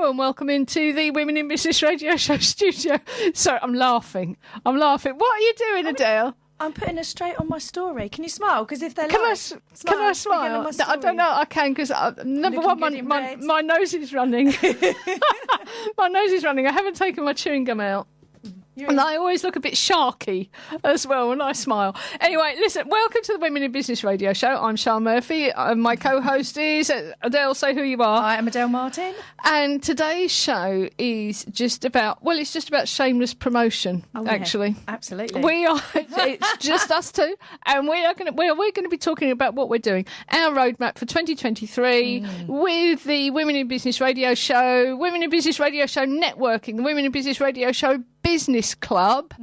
and welcome into the Women in Business Radio Show studio. Sorry, I'm laughing. What are you doing, Adele? I'm putting it straight on my story. Can you smile? Because if they're Can I smile? I don't know. I can because number one, my nose is running. My nose is running. I haven't taken my chewing gum out. And I always look a bit sharky as well when I smile. Anyway, listen, welcome to the Women in Business Radio Show. I'm Sian Murphy. My co-host is Adele. Say who you are. I am Adelle Martin. And today's show is just about shameless promotion, actually. Yeah, absolutely. It's just us two. And we're going to be talking about what we're doing, our roadmap for 2023 with the Women in Business Radio Show, Women in Business Radio Show Networking, the Women in Business Radio Show Business Club,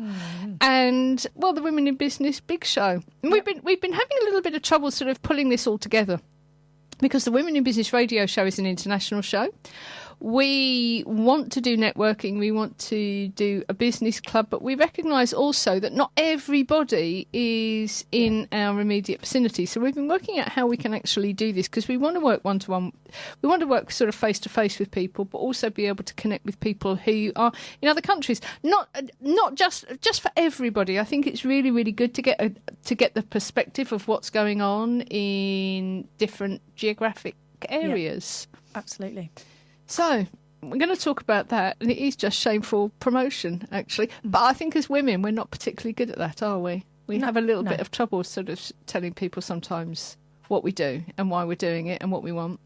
and the Women in Business Big Show. And we've been having a little bit of trouble sort of pulling this all together because the Women in Business Radio Show is an international show. We want to do networking, we want to do a business club, but we recognise also that not everybody is in our immediate vicinity. So we've been working out how we can actually do this because we want to work one-to-one. We want to work sort of face-to-face with people, but also be able to connect with people who are in other countries. Not just for everybody. I think it's really, really good to get the perspective of what's going on in different geographic areas. Yeah, absolutely. So we're going to talk about that, and it is just shameful promotion, actually. But I think as women, we're not particularly good at that, are we? We have a little bit of trouble sort of telling people sometimes what we do and why we're doing it and what we want.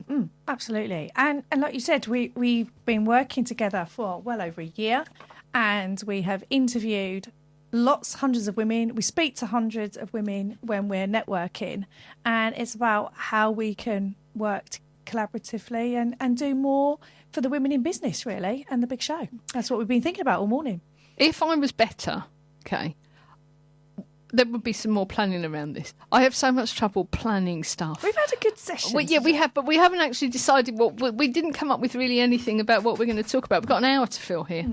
Absolutely. And like you said, we've been working together for well over a year, and we have interviewed hundreds of women. We speak to hundreds of women when we're networking, and it's about how we can work collaboratively and do more for the women in business, really, and the big show. That's what we've been thinking about all morning. If I was better, there would be some more planning around this. I have so much trouble planning stuff. We've had a good session. We have, but we haven't actually decided we didn't come up with really anything about what we're going to talk about. We've got an hour to fill here.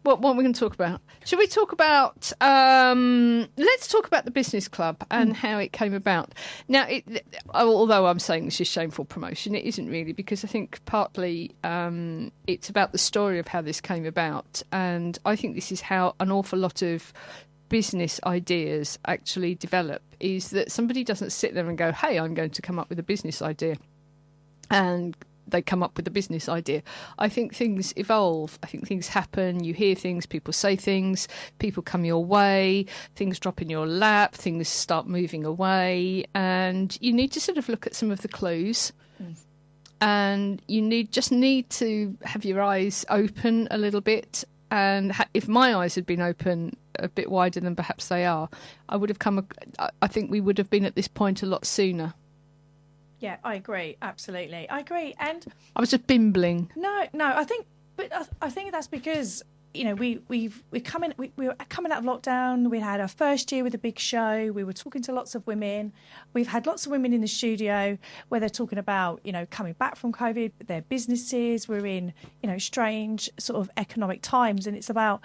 What are we going to talk about? Should we talk about... let's talk about the business club and how it came about. Now, although I'm saying this is shameful promotion, it isn't really, because I think partly it's about the story of how this came about. And I think this is how an awful lot of business ideas actually develop, is that somebody doesn't sit there and go, hey, I'm going to come up with a business idea. And they come up with a business idea. I think things evolve. I think things happen. You hear things, people say things, people come your way, things drop in your lap, things start moving away, and you need to sort of look at some of the clues. And you just need to have your eyes open a little bit. And if my eyes had been open a bit wider than perhaps they are, I think we would have been at this point a lot sooner. Yeah, I agree. Absolutely. I agree. And I was just bimbling. No, I think that's because, we were coming out of lockdown. We had our first year with a big show. We were talking to lots of women. We've had lots of women in the studio where they're talking about, coming back from COVID, their businesses. We're in, strange sort of economic times. And it's about,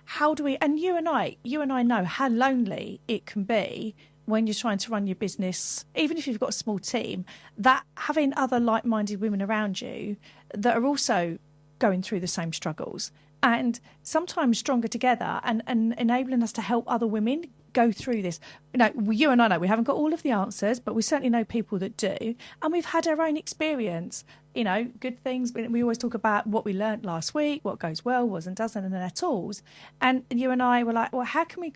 how do we, and you and I know how lonely it can be when you're trying to run your business, even if you've got a small team, that having other like-minded women around you that are also going through the same struggles, and sometimes stronger together and enabling us to help other women go through this. You and I know we haven't got all of the answers, but we certainly know people that do, and we've had our own experience, good things. We always talk about what we learnt last week, what goes well, what doesn't, and our tools. And you and I were like, well, how can we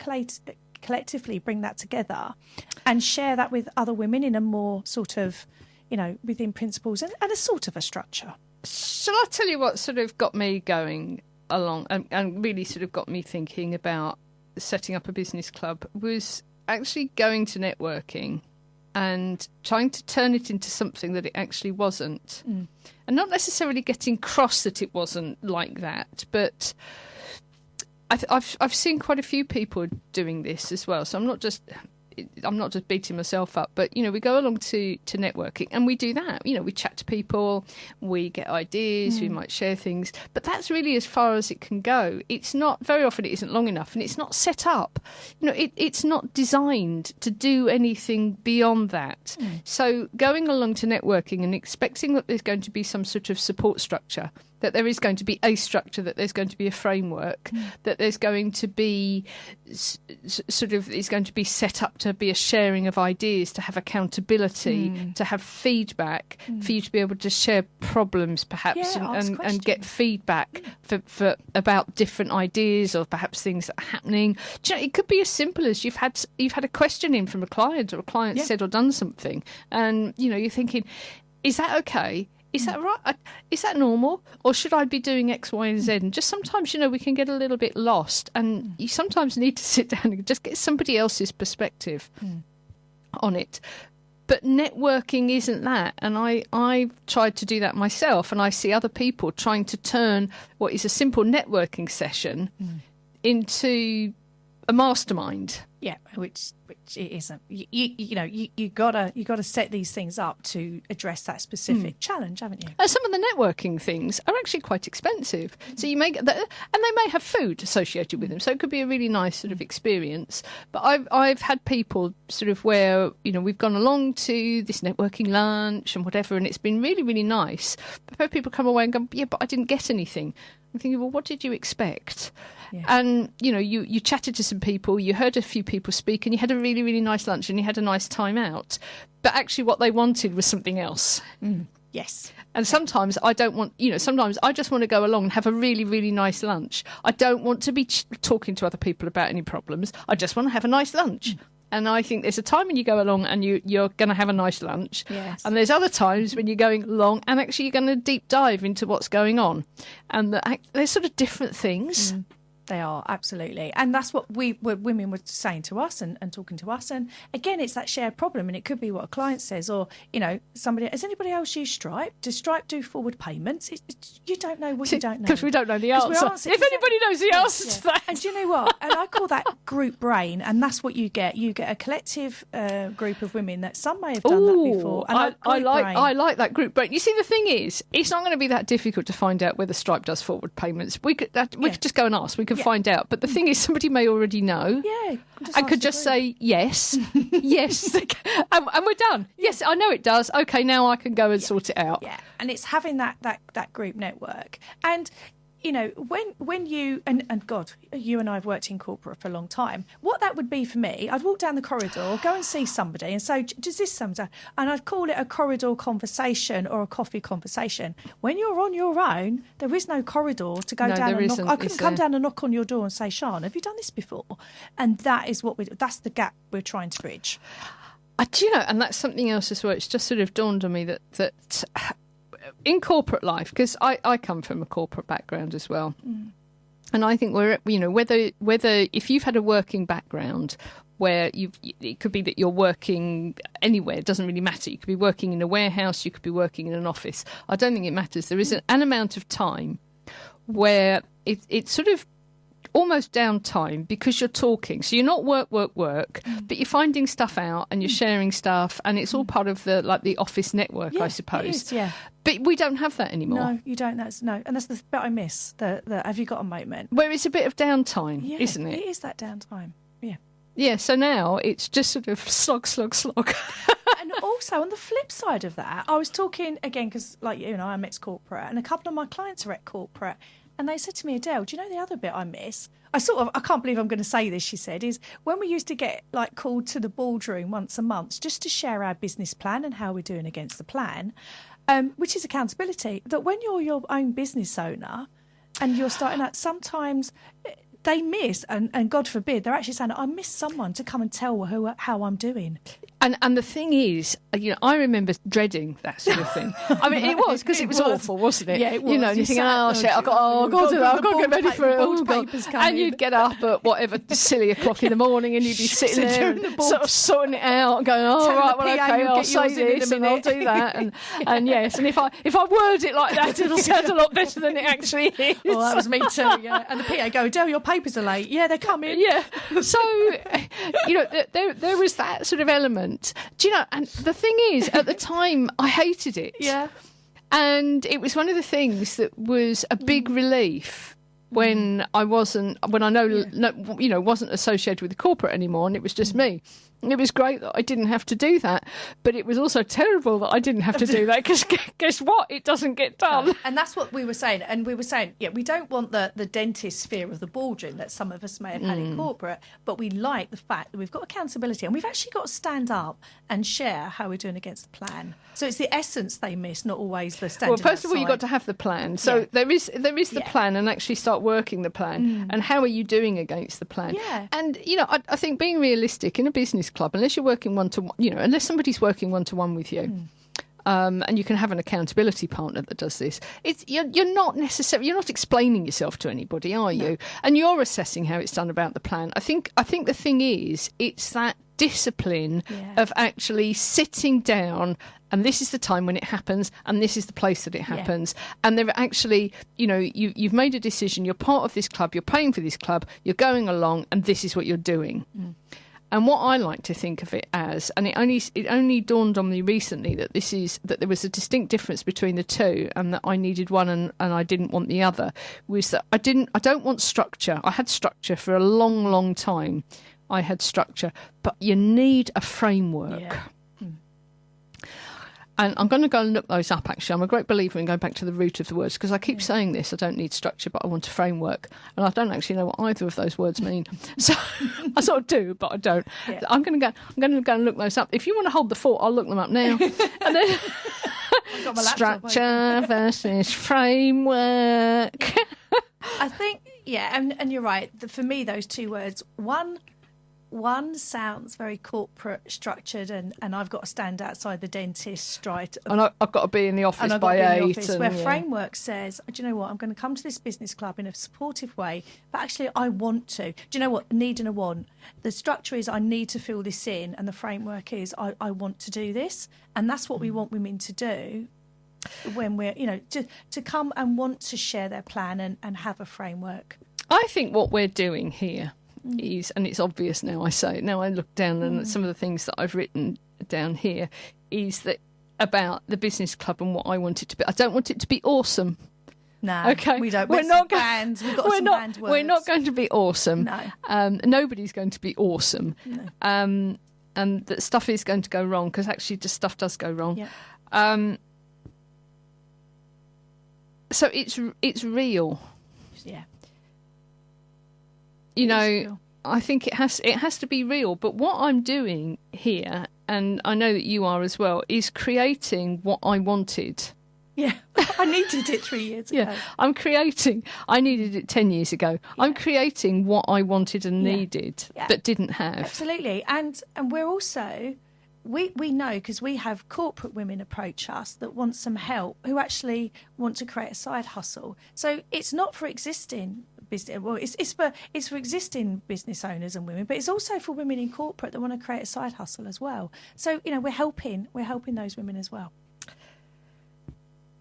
collectively bring that together and share that with other women in a more sort of, within principles and a sort of a structure. Shall I tell you what sort of got me going along and really sort of got me thinking about setting up a business club was actually going to networking and trying to turn it into something that it actually wasn't. And not necessarily getting cross that it wasn't like that, but I've seen quite a few people doing this as well. So I'm not just I'm not just beating myself up, but, we go along to networking and we do that. We chat to people, we get ideas, we might share things, but that's really as far as it can go. It's not, very often it isn't long enough, and it's not set up. It's not designed to do anything beyond that. So going along to networking and expecting that there's going to be some sort of support structure, that there is going to be a structure, that there's going to be a framework, that there's going to be is going to be set up to be a sharing of ideas, to have accountability, to have feedback, for you to be able to share problems perhaps and get feedback for about different ideas or perhaps things that are happening. Do you know, it could be as simple as you've had a question in from a client, or a client said or done something, and you're thinking, is that okay? Is that right? Is that normal? Or should I be doing X, Y, and Z? And just sometimes, we can get a little bit lost. And you sometimes need to sit down and just get somebody else's perspective on it. But networking isn't that. And I've tried to do that myself. And I see other people trying to turn what is a simple networking session into a mastermind. Yeah, which it isn't. You gotta set these things up to address that specific challenge, haven't you? Some of the networking things are actually quite expensive, so you may get that, and they may have food associated with them, so it could be a really nice sort of experience. But I've had people sort of where we've gone along to this networking lunch and whatever, and it's been really, really nice. But I've had people come away and go, yeah, but I didn't get anything. I'm thinking, well, what did you expect? Yeah. And, you chatted to some people, you heard a few people speak, and you had a really, really nice lunch and you had a nice time out. But actually what they wanted was something else. Yes. And sometimes I don't want, sometimes I just want to go along and have a really, really nice lunch. I don't want to be talking to other people about any problems. I just want to have a nice lunch. And I think there's a time when you go along and you're going to have a nice lunch. Yes. And there's other times when you're going along and actually you're going to deep dive into what's going on. And they're sort of different things. They are, absolutely. And that's what women were saying to us and talking to us. And again, it's that shared problem. And it could be what a client says, or, somebody, has anybody else used Stripe? Does Stripe do forward payments? You don't know what you don't know. Because we don't know the answer. If anybody knows the answer to that. And do you know what? And I call that group brain. And that's what you get. You get a collective group of women that some may have done that before. And I like that group brain. You see, the thing is, it's not going to be that difficult to find out whether Stripe does forward payments. We could just go and ask. We could find out. But the thing is, somebody may already know. Yeah. And could just say yes. Yes. and we're done. Yes, I know it does. Okay, now I can go and sort it out. Yeah. And it's having that group network. And when you and God, you and I have worked in corporate for a long time. What that would be for me, I'd walk down the corridor, go and see somebody, and say, "Does this sound?" And I'd call it a corridor conversation or a coffee conversation. When you're on your own, there is no corridor to go down and knock. I couldn't come down and knock on your door and say, "Sian, have you done this before?" And that is what that's the gap we're trying to bridge. Do you know? And that's something else as well. It's just sort of dawned on me that in corporate life, because I come from a corporate background as well, and I think whether if you've had a working background where it could be that you're working anywhere, it doesn't really matter. You could be working in a warehouse, you could be working in an office. I don't think it matters. There is an amount of time where it's sort of almost downtime because you're talking. So you're not work, but you're finding stuff out and you're sharing stuff, and it's all part of the office network, I suppose. It is, yeah. But we don't have that anymore. No, you don't. And that's the bit I miss. The have you got a moment? Where it's a bit of downtime, isn't it? It is that downtime. Yeah. Yeah. So now it's just sort of slog. And also on the flip side of that, I was talking again because, I'm ex-corporate, and a couple of my clients are ex-corporate. And they said to me, Adelle, do you know the other bit I miss? I can't believe I'm going to say this, she said, is when we used to get called to the boardroom once a month just to share our business plan and how we're doing against the plan, which is accountability. That when you're your own business owner and you're starting out, sometimes they miss, and God forbid, they're actually saying, I miss someone to come and tell how I'm doing. And the thing is, I remember dreading that sort of thing. I mean, it was because it was awful, wasn't it? Yeah, it was. And you think, oh shit, I've got to do that. I've got to get ready for it. Oh, God. And you'd get up at whatever silly o'clock in the morning, and you'd be sitting there and sort of sorting it out, going, right, well, okay, I'll say this and I'll do that, and yes, and if I word it like that, it'll sound a lot better than it actually is. Well, that was me too. Yeah, and the PA go, Adelle, your papers are late. Yeah, they're coming. Yeah. So, there was that sort of element. Do you know, and the thing is, at the time, I hated it. Yeah. And it was one of the things that was a big relief when wasn't associated with the corporate anymore, and it was just me. It was great that I didn't have to do that, but it was also terrible that I didn't have to do that, because guess what? It doesn't get done. No. And that's what we were saying. And we were saying, we don't want the dentist sphere of the boardroom that some of us may have had in corporate, but we like the fact that we've got accountability, and we've actually got to stand up and share how we're doing against the plan. So it's the essence they miss, not always the standing Well, first of all, you've got to have the plan. So there is the plan, and actually start working the plan. And how are you doing against the plan? Yeah. And, I think being realistic in a business club, unless you're working one-to-one, unless somebody's working one-to-one with you, and you can have an accountability partner that does this, you're not explaining yourself to anybody, are you? And you're assessing how it's done about the plan. I think the thing is, it's that discipline of actually sitting down, and this is the time when it happens, and this is the place that it happens. And they're actually, you've made a decision, you're part of this club, you're paying for this club, you're going along, and this is what you're doing. And what I like to think of it as, and it only dawned on me recently that there was a distinct difference between the two, and that I needed one and I didn't want the other, was that I don't want structure. I had structure for a long, long time. I had structure, but you need a framework. Yeah. And I'm going to go and look those up, actually. I'm a great believer in going back to the root of the words, because I keep saying this, I don't need structure, but I want a framework. And I don't actually know what either of those words mean. So I sort of do, but I don't. Yeah. I'm going to go and look those up. If you want to hold the fort, I'll look them up now. And then structure versus framework. I think, and you're right. For me, those two words, one sounds very corporate, structured, and I've got to stand outside the dentist, right? And I've got to be in the office by 8. Where framework says, do you know what, I'm going to come to this business club in a supportive way, but actually I want to. Do you know what? Need and a want. The structure is I need to fill this in, and the framework is I want to do this. And that's what we want women to do when we're, to come and want to share their plan and have a framework. I think what we're doing here is, and it's obvious now, I look down and some of the things that I've written down here is that about the business club and what I want it to be. I don't want it to be awesome. No, okay. We don't. We're not banned. We've got some banned words. We're not going to be awesome. No. Nobody's going to be awesome. No. And that stuff is going to go wrong, because actually just stuff does go wrong. Yeah. So it's real. Yeah. I think it has to be real. But what I'm doing here, and I know that you are as well, is creating what I wanted. Yeah, I needed it 3 years ago. Yeah, I needed it 10 years ago. Yeah. I'm creating what I wanted and needed that didn't have. Absolutely. And we're also, we know, because we have corporate women approach us that want some help, who actually want to create a side hustle. So it's not for existing business. Well, it's for existing business owners and women, but it's also for women in corporate that want to create a side hustle as well. So, we're helping those women as well.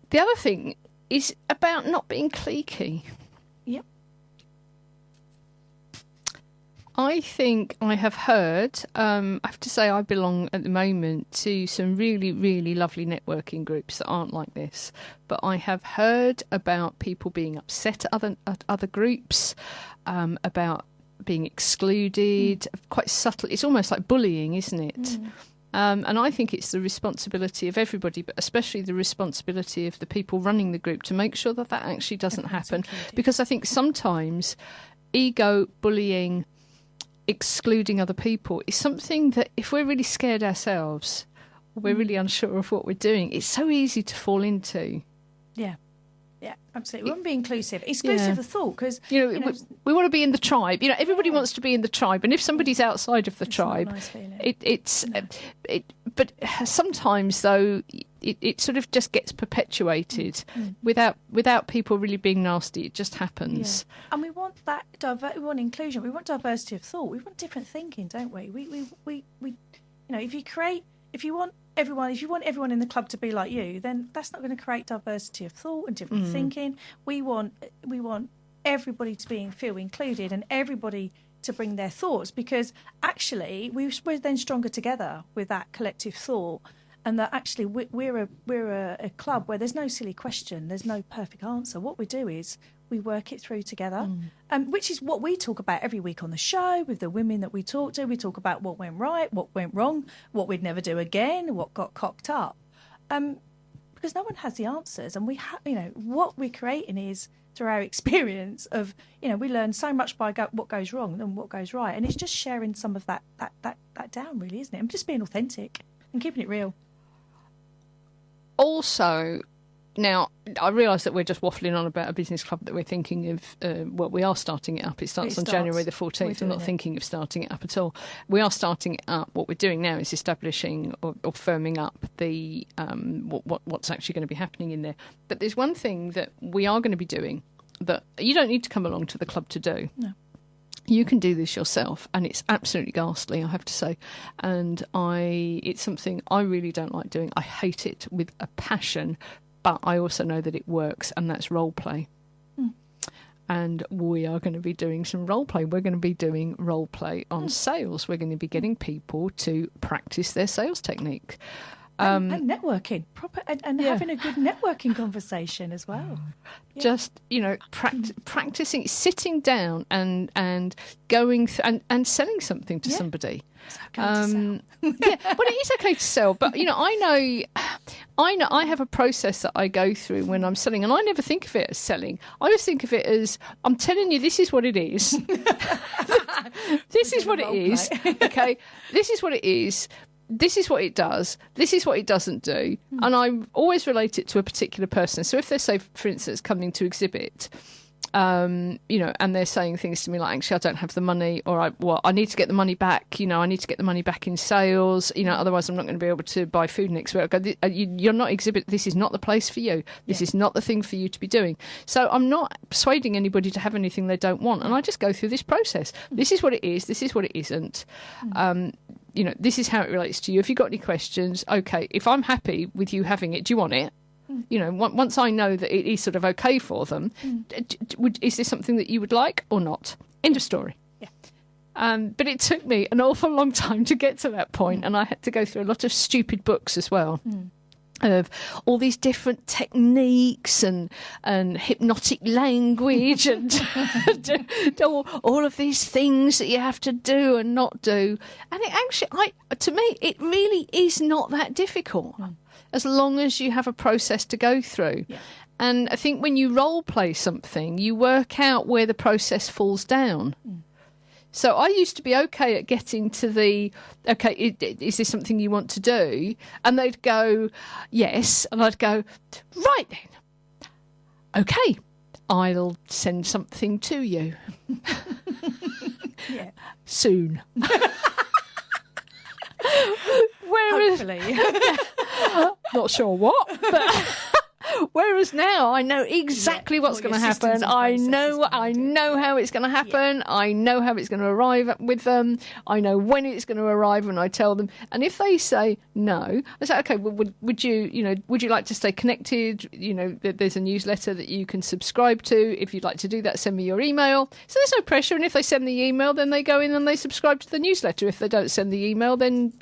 The other thing is about not being cliquey. Yep. I think I have heard, I have to say I belong at the moment to some really, really lovely networking groups that aren't like this. But I have heard about people being upset at other groups, about being excluded, quite subtle. It's almost like bullying, isn't it? And I think it's the responsibility of everybody, but especially the responsibility of the people running the group to make sure that actually doesn't happen. Because I think sometimes ego, bullying, excluding other people is something that if we're really scared ourselves, or we're really unsure of what we're doing, it's so easy to fall into. Yeah. Yeah, absolutely. We want to be inclusive. Exclusive of thought, because we want to be in the tribe. Everybody wants to be in the tribe, and if somebody's outside of the tribe, not a nice feeling. But sometimes though it sort of just gets perpetuated without people really being nasty. It just happens. Yeah. And we want that we want inclusion. We want diversity of thought. We want different thinking, don't we? We if you want everyone in the club to be like you, then that's not going to create diversity of thought and different thinking. We want everybody to feel included and everybody to bring their thoughts, because actually we're then stronger together with that collective thought, and that actually we're a club where there's no silly question, there's no perfect answer. What we do is we work it through together, which is what we talk about every week on the show with the women that we talk to. We talk about what went right, what went wrong, what we'd never do again, what got cocked up, because no one has the answers. And what we're creating is through our experience of, we learn so much by what goes wrong than what goes right, and it's just sharing some of that down, really, isn't it? And just being authentic and keeping it real. Also, now, I realise that we're just waffling on about a business club that we're thinking of. We are starting it up. It starts on January the 14th. We're not thinking of starting it up at all. We are starting it up. What we're doing now is establishing or firming up the what's actually going to be happening in there. But there's one thing that we are going to be doing that you don't need to come along to the club to do. No. You can do this yourself, and it's absolutely ghastly, I have to say. And it's something I really don't like doing. I hate it with a passion. But I also know that it works, and that's role play. And we are going to be doing some role play. We're going to be doing role play on sales. We're going to be getting people to practice their sales technique. And networking, having a good networking conversation as well. Yeah. Just, practicing, sitting down and going and selling something to somebody. It's okay to sell. Well, it is okay to sell, but I know I have a process that I go through when I'm selling, and I never think of it as selling. I always think of it as, I'm telling you, this is what it is. This is what it is. Okay, this is what it is. This is what it does. This is what it doesn't do. And I always relate it to a particular person. So if they're, say, for instance, coming to exhibit, and they're saying things to me like, actually, I don't have the money, or I need to get the money back. I need to get the money back in sales. Otherwise I'm not going to be able to buy food next week. You're not exhibit. This is not the place for you. This is not the thing for you to be doing. So I'm not persuading anybody to have anything they don't want. And I just go through this process. This is what it is. This is what it isn't. This is how it relates to you. If you've got any questions, okay, if I'm happy with you having it, do you want it? Once I know that it is sort of okay for them, is this something that you would like or not? End of story. Yeah. But it took me an awful long time to get to that point, and I had to go through a lot of stupid books as well. Of all these different techniques and hypnotic language and all of these things that you have to do and not do. And it actually, to me, it really is not that difficult as long as you have a process to go through. Yeah. And I think when you role play something, you work out where the process falls down. So I used to be okay at getting to is this something you want to do? And they'd go, yes. And I'd go, right then. Okay, I'll send something to you. Soon. Hopefully. Not sure what, but... Whereas now I know exactly what's going to happen. I know how it's going to happen. Yeah. I know how it's going to arrive with them. I know when it's going to arrive when I tell them. And if they say no, I say, okay, well, would you like to stay connected? There's a newsletter that you can subscribe to. If you'd like to do that, send me your email. So there's no pressure. And if they send the email, then they go in and they subscribe to the newsletter. If they don't send the email, then,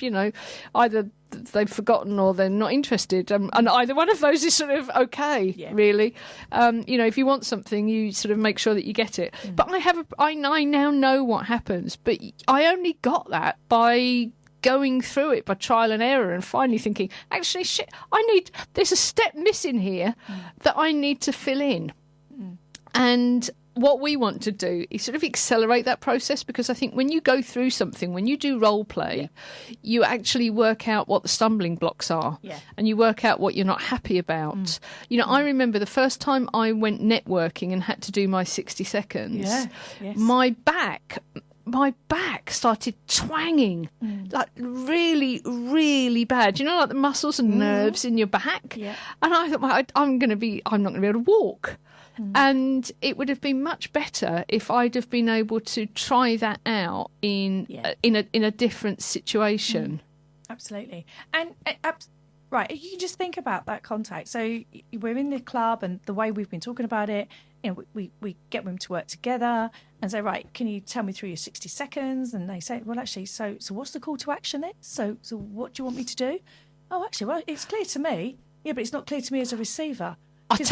either they've forgotten or they're not interested, and either one of those is sort of okay, really. If you want something, you sort of make sure that you get it. But I now know what happens, but I only got that by going through it by trial and error and finally thinking, actually, there's a step missing here that I need to fill in. And what we want to do is sort of accelerate that process, because I think when you go through something, when you do role play, you actually work out what the stumbling blocks are, and you work out what you're not happy about. You know, I remember the first time I went networking and had to do my 60 seconds, my back started twanging, like really, really bad. You know, like the muscles and nerves in your back. And I thought, well, I'm not going to be able to walk. And it would have been much better if I'd have been able to try that out in a different situation. Absolutely. And right, you can just think about that contact. So we're in the club, and the way we've been talking about it, you know, we get women to work together and say, right, can you tell me through your 60 seconds? And they say, well, actually, so what's the call to action then? So what do you want me to do? Oh, actually, well, it's clear to me. Yeah, but it's not clear to me as a receiver.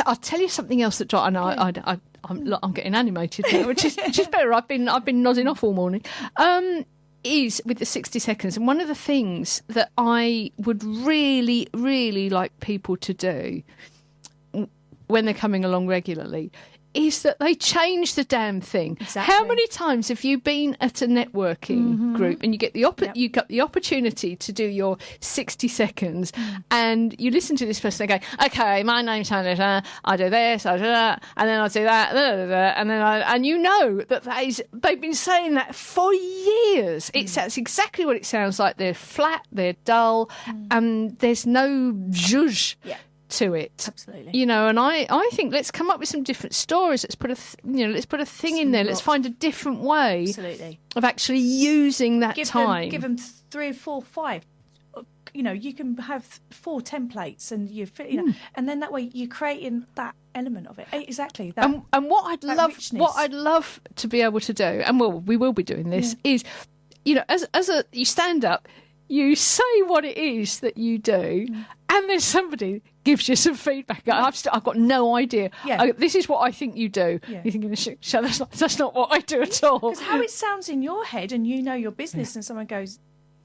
I'll tell you something else that I'm getting animated now, which is better. I've been nodding off all morning. Is with the 60 seconds, and one of the things that I would really, really like people to do when they're coming along regularly is that they change the damn thing. Exactly. How many times have you been at a networking group and you get you got the opportunity to do your 60 seconds and you listen to this person, they go, okay, my name's Hannah, I do this, I do that, and then I do that, and then and you know that they've been saying that for years. That's exactly what it sounds like. They're flat, they're dull, and there's no zhuzh to it. Absolutely. You know, and I think let's come up with some different stories. Let's put a thing in there. Let's find a different way of actually using that time. Give them 3 or 4, 5. You know, you can have 4 templates, and and then that way you're creating that element of it. Exactly. That, and what I'd love to be able to do, and we will be doing this, is, you know, as you stand up, you say what it is that you do, and then somebody gives you some feedback. I've got no idea. This is what I think you do. You're thinking, that's not what I do at all. Because how it sounds in your head, and you know your business, and someone goes,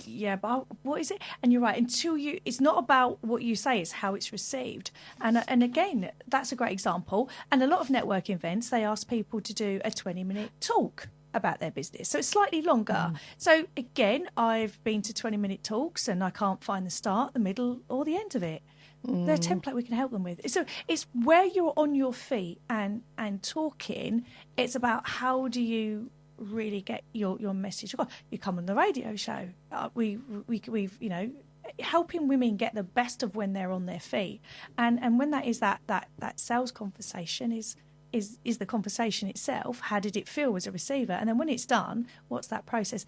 yeah, but what is it? And you're right. It's not about what you say; it's how it's received. And again, that's a great example. And a lot of networking events, they ask people to do a 20-minute talk about their business, so it's slightly longer. So again, I've been to 20-minute talks and I can't find the start, the middle, or the end of it. They're a template we can help them with. So it's where you're on your feet and talking. It's about how do you really get your message across. You come on the radio show. We've helping women get the best of when they're on their feet, and when that is that sales conversation is the conversation itself. How did it feel as a receiver? And then when it's done, what's that process?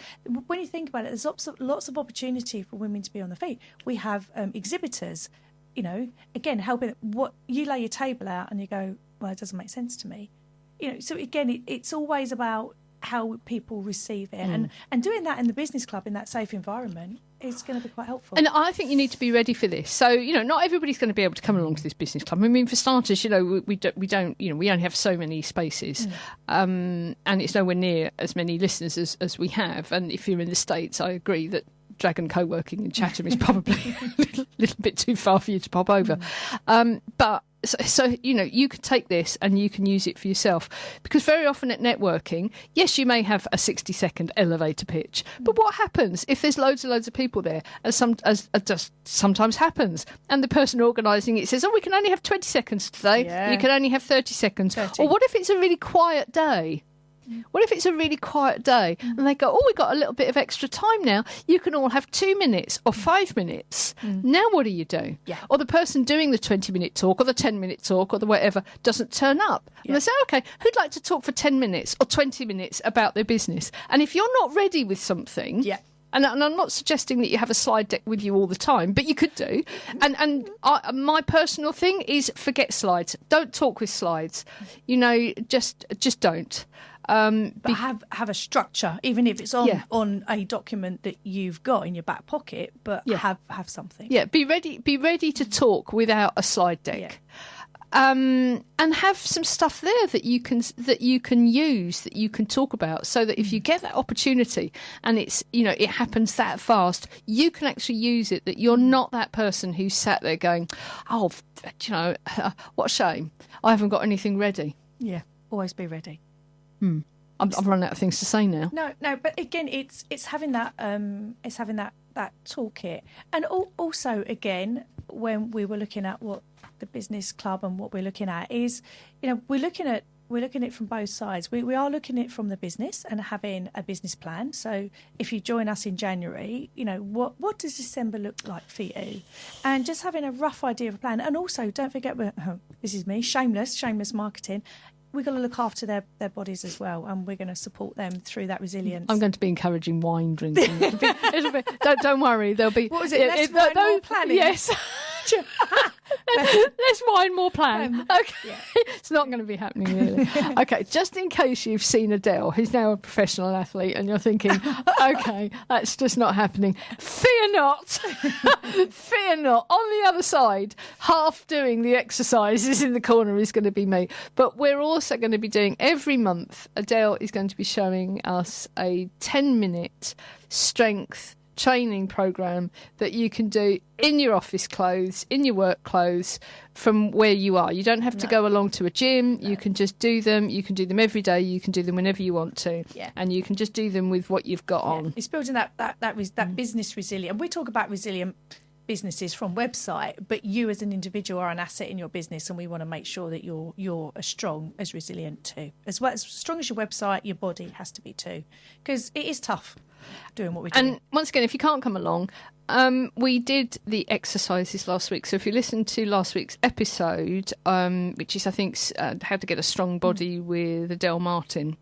When you think about it, there's lots of opportunity for women to be on the feet. We have exhibitors, you know, again, helping. What you lay your table out and you go, well, it doesn't make sense to me. You know, so again, it's always about how people receive it. And doing that in the business club, in that safe environment, is going to be quite helpful. And I think you need to be ready for this. So, you know, not everybody's going to be able to come along to this business club. I mean, for starters, you know, we don't, you know, we only have so many spaces, and it's nowhere near as many listeners as we have. And if you're in the States, I agree that Dragon co-working in Chatham is probably a little bit too far for you to pop over. But so, you know, you could take this and you can use it for yourself, because very often at networking, yes, you may have a 60-second elevator pitch, but what happens if there's loads of people there, as just sometimes happens, and the person organising it says, oh, we can only have 20 seconds today, you can only have 30 seconds. 30. Or what if it's a really quiet day? What if it's a really quiet day and they go, oh, we've got a little bit of extra time now. You can all have 2 minutes or 5 minutes. Now what do you do? Or the person doing the 20-minute talk or the 10-minute talk or the whatever doesn't turn up. And they say, okay, who'd like to talk for 10 minutes or 20 minutes about their business? And if you're not ready with something... And I'm not suggesting that you have a slide deck with you all the time, but you could do. And my personal thing is forget slides. Don't talk with slides. You know, just don't. But have a structure, even if it's on a document that you've got in your back pocket. But have something. Yeah, be ready to talk without a slide deck. And have some stuff there that you can use, that you can talk about, so that if you get that opportunity and it's, you know, it happens that fast, you can actually use it, that you're not that person who's sat there going, oh, you know, what a shame, I haven't got anything ready. Yeah, always be ready. I've run out of things to say now. No, but again, it's having that that toolkit, and also again, when we were looking at what the business club and what we're looking at is, we're looking at it from both sides. We are looking at it from the business and having a business plan. So if you join us in January, what does December look like for you? And just having a rough idea of a plan. And also, don't forget, this is me, shameless marketing. We've got to look after their bodies as well, and we're going to support them through that resilience. I'm going to be encouraging wine drinking. It'll be, don't worry, there'll be... What was it? Less wine, more planning? Yes. Less wine, more plan. Okay. Yeah. It's not going to be happening, really. Okay, just in case you've seen Adelle, who's now a professional athlete, and you're thinking, okay, that's just not happening. Fear not. Fear not. On the other side, half doing the exercises in the corner is going to be me. But we're also going to be doing, every month, Adelle is going to be showing us a 10-minute strength training program that you can do in your office clothes, in your work clothes, from where you are. You don't have to go along to a gym. You can just do them. You can do them every day. You can do them whenever you want to. Yeah. And you can just do them with what you've got on. It's building that business resilient. We talk about resilient businesses from website, but you as an individual are an asset in your business, and we want to make sure that you're as strong, as resilient too. As well, as strong as your website, your body has to be too, because it is tough doing what we do. And once again, if you can't come along, we did the exercises last week. So if you listen to last week's episode, which is, I think, How to Get a Strong Body with Adelle Martin,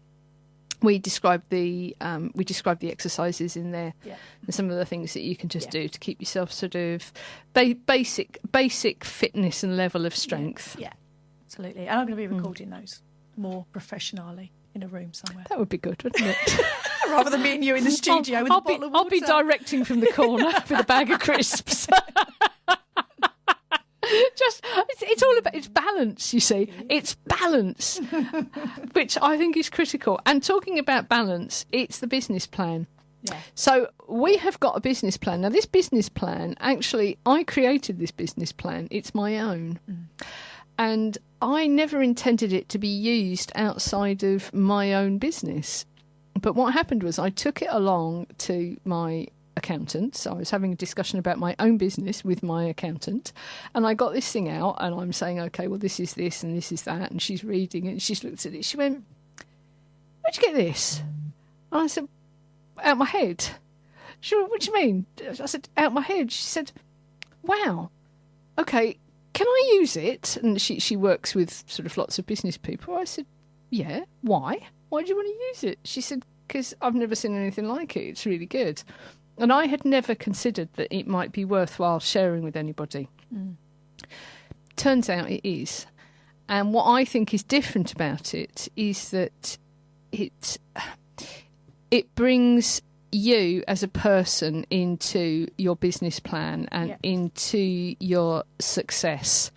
we described the exercises in there, and some of the things that you can just do to keep yourself sort of basic fitness and level of strength. Yeah, absolutely. And I'm going to be recording those more professionally in a room somewhere. That would be good, wouldn't it? Rather than me and you in the studio with a bottle of water. I'll be directing from the corner with a bag of crisps. It's all about, it's balance, you see. It's balance, which I think is critical. And talking about balance, it's the business plan. Yeah. So we have got a business plan. Now, this business plan, actually, I created this business plan. It's my own. And I never intended it to be used outside of my own business. But what happened was I took it along to my accountant. So I was having a discussion about my own business with my accountant, and I got this thing out, and I'm saying, okay, well, this is this and this is that, and she's reading it, and she's looked at it. She went, "Where'd you get this?" And I said, "Out my head." She went, "What do you mean?" I said, "Out my head." She said, "Wow, okay, can I use it?" And she works with sort of lots of business people. I said, "Yeah, why? Why do you want to use it?" She said, "Because I've never seen anything like it. It's really good." And I had never considered that it might be worthwhile sharing with anybody. Turns out it is. And what I think is different about it is that it brings you as a person into your business plan and into your success.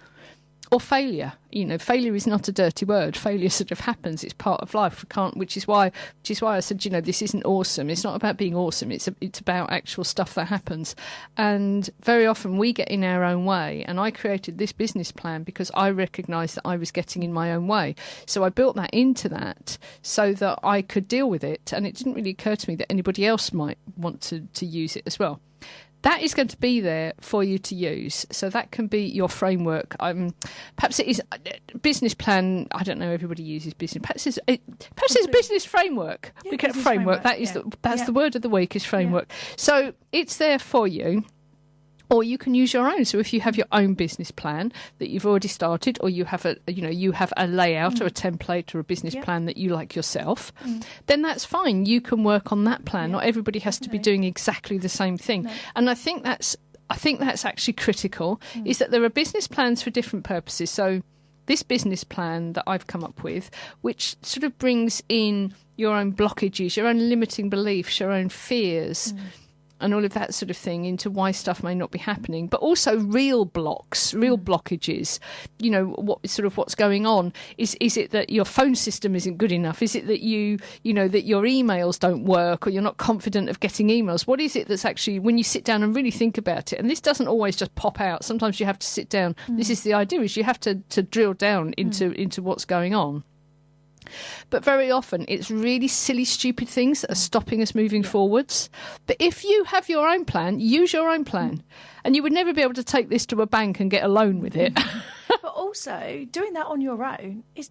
Or failure. Failure is not a dirty word. Failure sort of happens. It's part of life. Which is why I said, this isn't awesome. It's not about being awesome. It's about actual stuff that happens. And very often we get in our own way. And I created this business plan because I recognised that I was getting in my own way. So I built that into that so that I could deal with it. And it didn't really occur to me that anybody else might want to use it as well. That is going to be there for you to use. So that can be your framework. Perhaps it is business plan. I don't know. Everybody uses business. Perhaps it's a business framework. Yeah, we get framework. That is that's the word of the week is framework. Yeah. So it's there for you. Or you can use your own. So if you have your own business plan that you've already started, or you have a layout or a template or a business plan that you like yourself, then that's fine. You can work on that plan. Not everybody has to be doing exactly the same thing. No. And I think that's actually critical. Is that there are business plans for different purposes. So this business plan that I've come up with, which sort of brings in your own blockages, your own limiting beliefs, your own fears. And all of that sort of thing into why stuff may not be happening, but also real blockages. What's going on? Is it that your phone system isn't good enough? Is it that that your emails don't work, or you're not confident of getting emails? What is it that's actually, when you sit down and really think about it, and this doesn't always just pop out. Sometimes you have to sit down. This is the idea: is you have to drill down into what's going on. But very often it's really silly, stupid things that are stopping us moving forwards. But if you have your own plan, use your own plan. And you would never be able to take this to a bank and get a loan with it. But also, doing that on your own is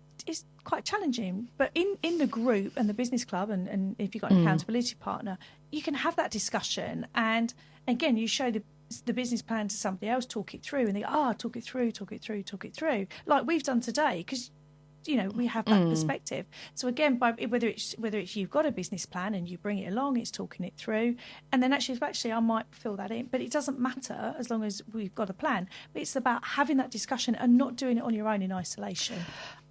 quite challenging. But in the group and the business club, and if you've got an accountability partner, you can have that discussion. And again, you show the business plan to somebody else, talk it through, and they go, talk it through, like we've done today, because we have that perspective. So again, whether it's you've got a business plan and you bring it along, it's talking it through, and then actually I might fill that in, but it doesn't matter as long as we've got a plan. But it's about having that discussion and not doing it on your own in isolation.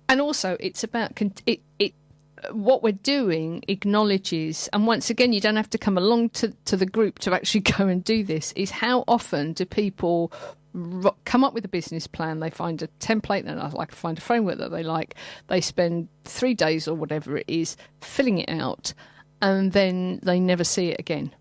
And also, it's about what we're doing acknowledges, and once again, you don't have to come along to the group to actually go and do this, is how often do people come up with a business plan, they find a template, and I like to find a framework that they like, they spend 3 days or whatever it is filling it out, and then they never see it again.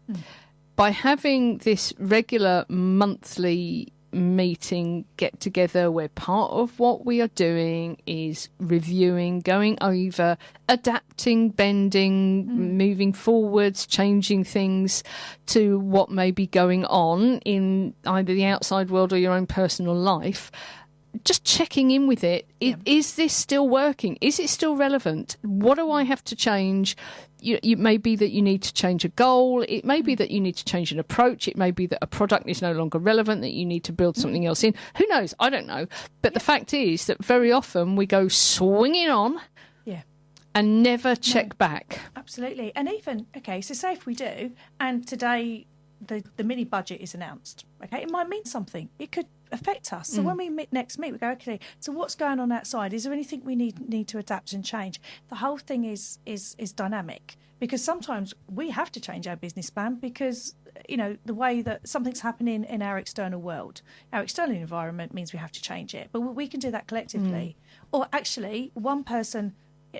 By having this regular monthly meeting get together where part of what we are doing is reviewing, going over, adapting, bending, moving forwards, changing things to what may be going on in either the outside world or your own personal life, just checking in with it. Is this still working? Is it still relevant? What do I have to change? It may be that you need to change a goal. It may be that you need to change an approach. It may be that a product is no longer relevant, that you need to build something else in. Who knows? I don't know. But the fact is that very often we go swinging on and never check back. Absolutely. And even, so say if we do, and today the mini budget is announced, it might mean something. It could affect us. So when we next meet, we go, okay, so what's going on outside? Is there anything we need to adapt and change? The whole thing is dynamic, because sometimes we have to change our business plan because, the way that something's happening in our external world, our external environment means we have to change it. But we can do that collectively. Or actually, one person,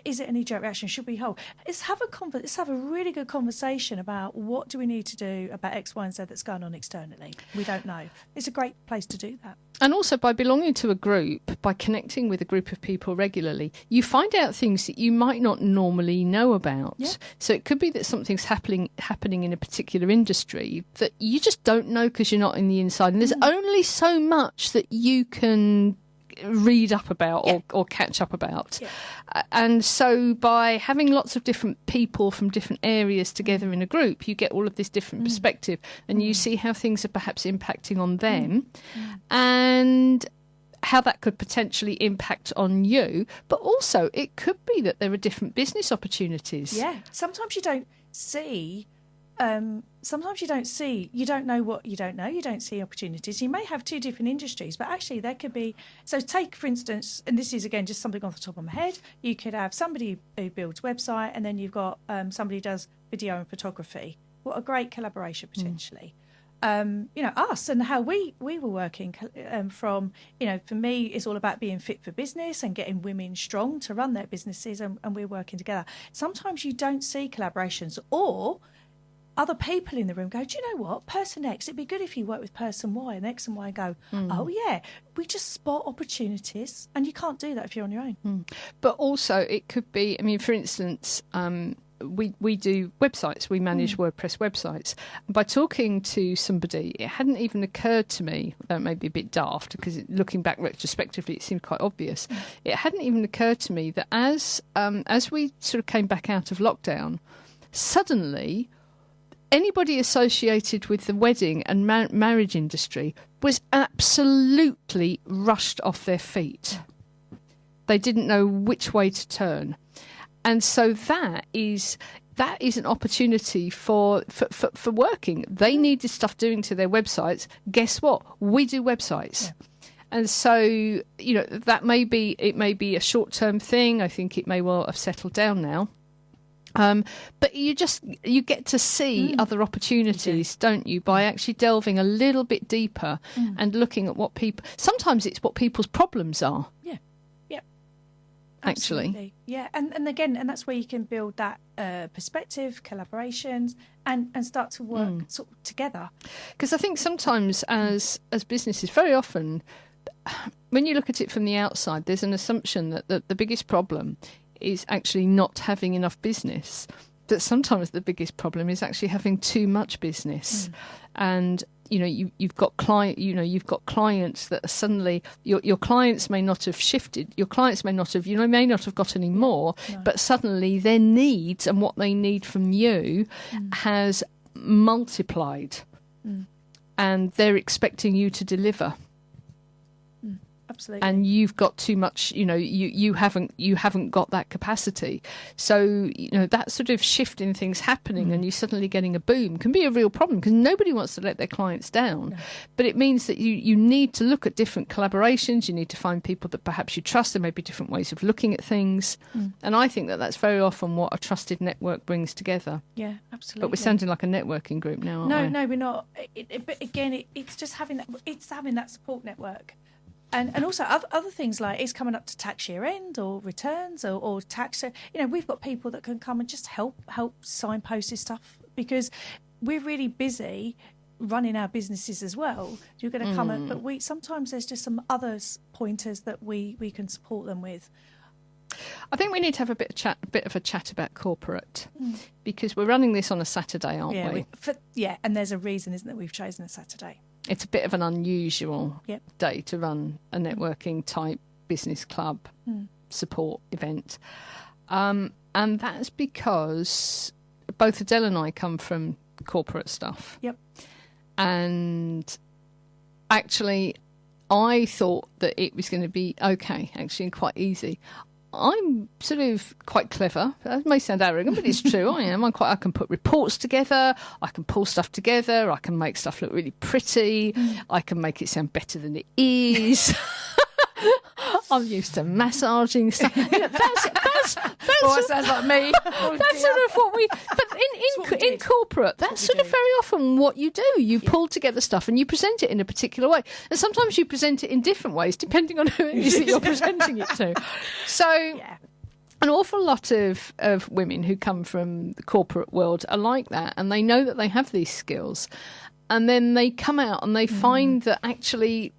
is it a knee-jerk reaction? Should we hold? Let's have a really good conversation about what do we need to do about X, Y, and Z that's going on externally. We don't know. It's a great place to do that. And also, by belonging to a group, by connecting with a group of people regularly, you find out things that you might not normally know about. Yeah. So it could be that something's happening in a particular industry that you just don't know because you're not in the inside. And there's only so much that you can read up about or catch up about. And so by having lots of different people from different areas together in a group, you get all of this different perspective, and you see how things are perhaps impacting on them and how that could potentially impact on you. But also it could be that there are different business opportunities. Sometimes you don't see you don't know what you don't know. You don't see opportunities. You may have two different industries, but actually there could be. So take, for instance, and this is again just something off the top of my head, you could have somebody who builds website, and then you've got somebody who does video and photography. What a great collaboration potentially. Us and how we were working from, for me, it's all about being fit for business and getting women strong to run their businesses, and we're working together. Sometimes you don't see collaborations, or other people in the room go, do you know what, person X, it'd be good if you work with person Y, and X and Y go, oh yeah, we just spot opportunities, and you can't do that if you're on your own. But also it could be, for instance, we do websites, we manage WordPress websites. And by talking to somebody, it hadn't even occurred to me, though it may be a bit daft, because looking back retrospectively, it seemed quite obvious. It hadn't even occurred to me that as we sort of came back out of lockdown, suddenly anybody associated with the wedding and marriage industry was absolutely rushed off their feet. They didn't know which way to turn. And so that is an opportunity for working. They needed stuff doing to their websites. Guess what? We do websites. And so, that may be a short-term thing. I think it may well have settled down now. But you get to see other opportunities, don't you, by actually delving a little bit deeper and looking at sometimes it's what people's problems are. Actually. Absolutely. And again, and that's where you can build that perspective, collaborations, and start to work sort of together. Because I think sometimes as businesses, very often, when you look at it from the outside, there's an assumption that the biggest problem is actually not having enough business. That sometimes the biggest problem is actually having too much business, and you've got clients that are suddenly your clients may not have shifted. Your clients may not have got any more, but suddenly their needs and what they need from you has multiplied, and they're expecting you to deliver. Absolutely. And you've got too much, you haven't got that capacity. So, that sort of shift in things happening and you suddenly getting a boom can be a real problem, because nobody wants to let their clients down. No. But it means that you need to look at different collaborations. You need to find people that perhaps you trust. There may be different ways of looking at things. And I think that that's very often what a trusted network brings together. Yeah, absolutely. But we're sounding like a networking group now, aren't we? No, we're not. But again, it's just having that support network. And also other things like it's coming up to tax year end or returns or tax. We've got people that can come and just help signpost this stuff, because we're really busy running our businesses as well. You're going to come but sometimes there's just some other pointers that we can support them with. I think we need to have a bit of a chat about corporate, because we're running this on a Saturday, aren't we? And there's a reason, isn't it? We've chosen a Saturday. It's a bit of an unusual day to run a networking type business club support event. And that's because both Adelle and I come from corporate stuff. Yep. And actually, I thought that it was going to be okay, actually, and quite easy. I'm sort of quite clever. That may sound arrogant, but it's true. I am. I can put reports together. I can pull stuff together. I can make stuff look really pretty. I can make it sound better than it is. I'm used to massaging stuff. That sounds like me. That's sort of what we. But in corporate, that's sort of very often what you do. You pull together stuff and you present it in a particular way, and sometimes you present it in different ways depending on who it is that you're presenting it to. So. Yeah. An awful lot of women who come from the corporate world are like that, and they know that they have these skills, and then they come out and they find that actually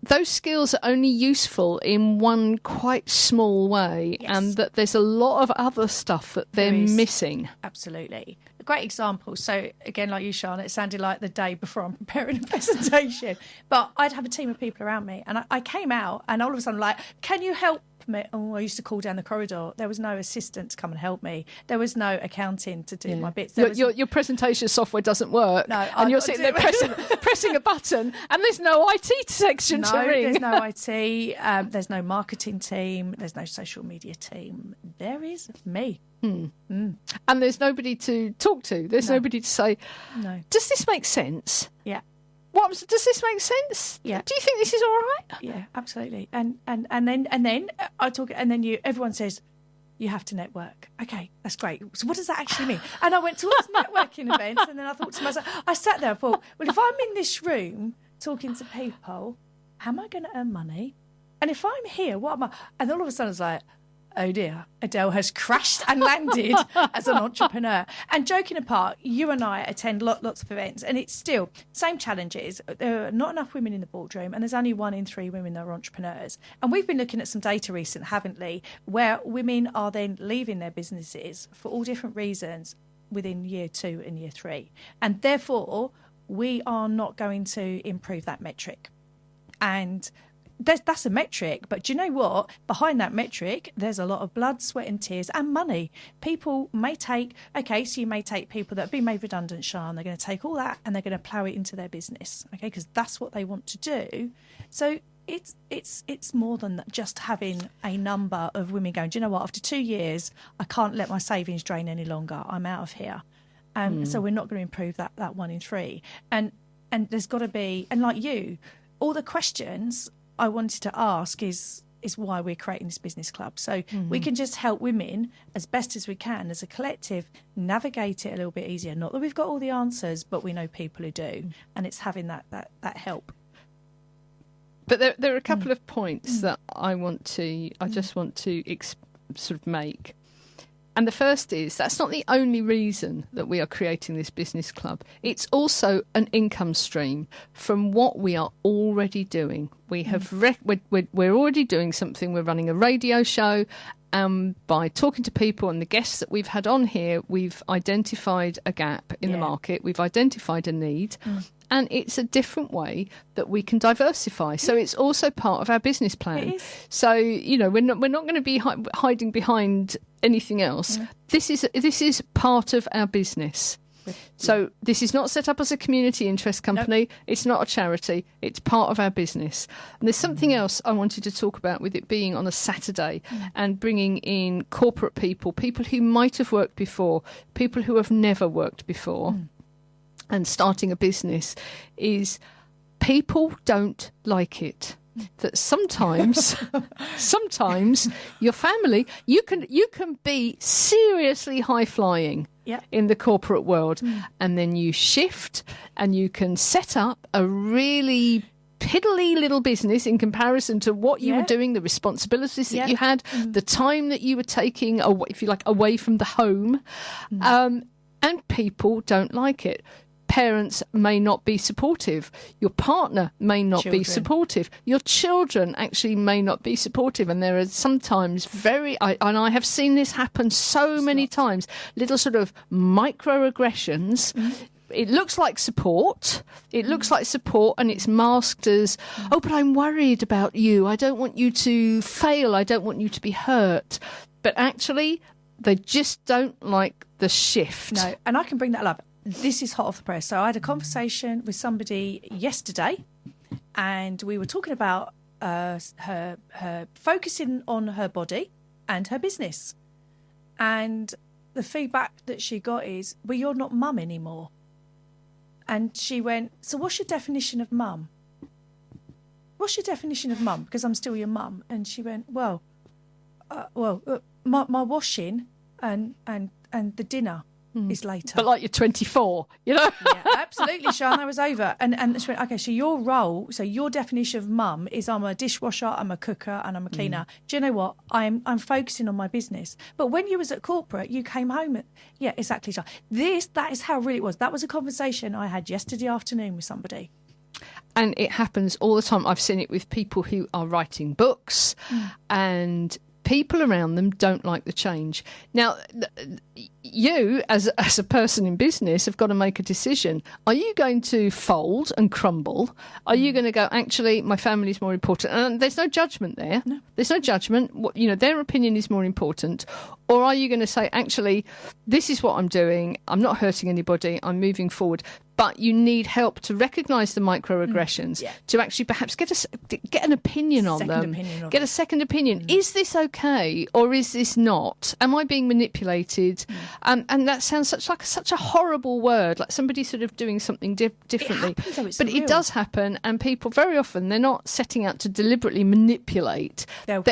those skills are only useful in one quite small way, and that there's a lot of other stuff that they're missing. Absolutely. A great example. So, again, like you, Sian, it sounded like the day before I'm preparing a presentation. But I'd have a team of people around me, and I came out, and all of a sudden, like, can you help me? Oh, I used to call down the corridor. There was no assistant to come and help me. There was no accounting to do my bits. Your presentation software doesn't work. No, and you're sitting there pressing a button, and there's no IT section to ring. There's no IT. There's no marketing team. There's no social media team. There is me. And there's nobody to talk to. There's nobody to say, no. Does this make sense? Yeah. Does this make sense? Yeah. Do you think this is all right? Yeah, absolutely. And then I talk, and then everyone says, you have to network. Okay, that's great. So what does that actually mean? And I went to all these networking events, and then I thought to myself, I sat there, I thought, well, if I'm in this room talking to people, how am I going to earn money? And if I'm here, what am I? And all of a sudden, I was like, oh dear, Adelle has crashed and landed as an entrepreneur. And joking apart, you and I attend lots of events, and it's still same challenges. There are not enough women in the boardroom, and there's only 1 in 3 women that are entrepreneurs. And we've been looking at some data recent, haven't we, where women are then leaving their businesses for all different reasons within year 2 and year 3. And therefore, we are not going to improve that metric. And that's a metric, but do you know what? Behind that metric, there's a lot of blood, sweat and tears and money. People may take, so you may take people that have been made redundant, Sian, they're going to take all that and they're going to plough it into their business, because that's what they want to do. So it's more than just having a number of women going, do you know what? After 2 years, I can't let my savings drain any longer. I'm out of here. So we're not going to improve that 1 in 3. And there's got to be, and like you, all the questions I wanted to ask is why we're creating this business club. So we can just help women as best as we can as a collective navigate it a little bit easier. Not that we've got all the answers, but we know people who do. And it's having that help. But there are a couple of points that I just want to sort of make. And the first is, that's not the only reason that we are creating this business club. It's also an income stream from what we are already doing. We have we're already doing something. We're running a radio show, by talking to people and the guests that we've had on here, we've identified a gap in the market. We've identified a need. And it's a different way that we can diversify. So it's also part of our business plan. So, we're not going to be hiding behind anything else. This is part of our business. So this is not set up as a community interest company. Nope. It's not a charity. It's part of our business. And there's something else I wanted to talk about with it being on a Saturday and bringing in corporate people who might have worked before, people who have never worked before. And starting a business is people don't like it. That sometimes your family, you can be seriously high flying in the corporate world, and then you shift and you can set up a really piddly little business in comparison to what you were doing, the responsibilities that you had, the time that you were taking, if you like, away from the home, and people don't like it. Parents may not be supportive. Your partner may not be supportive. Your children actually may not be supportive. And there are sometimes and I have seen this happen so many times, little sort of microaggressions. It looks like support. And it's masked as, oh, but I'm worried about you. I don't want you to fail. I don't want you to be hurt. But actually, they just don't like the shift. No, and I can bring that up. This is hot off the press. So I had a conversation with somebody yesterday, and we were talking about her focusing on her body and her business. And the feedback that she got is, well, you're not mum anymore. And she went, so what's your definition of mum? What's your definition of mum? Because I'm still your mum. And she went, my washing and the dinner is later. But like you're 24, Yeah, absolutely, Sian, that was over. And she went, okay, so your definition of mum is I'm a dishwasher, I'm a cooker, and I'm a cleaner. Do you know what? I'm focusing on my business. But when you was at corporate, you came home yeah, exactly, Sian. That is how really it was. That was a conversation I had yesterday afternoon with somebody. And it happens all the time. I've seen it with people who are writing books and people around them don't like the change. Now, you, as a person in business, have got to make a decision. Are you going to fold and crumble? Are you going to go, actually, my family is more important? And there's no judgment there. No. There's no judgment. Their opinion is more important. Or are you going to say, actually, this is what I'm doing. I'm not hurting anybody. I'm moving forward. But you need help to recognise the microaggressions, to actually perhaps get an opinion on them. Get a second opinion. Is this okay or is this not? Am I being manipulated? And that sounds such a horrible word, like somebody sort of doing something differently. It happens, but it does happen, and people very often, they're not setting out to deliberately manipulate. They're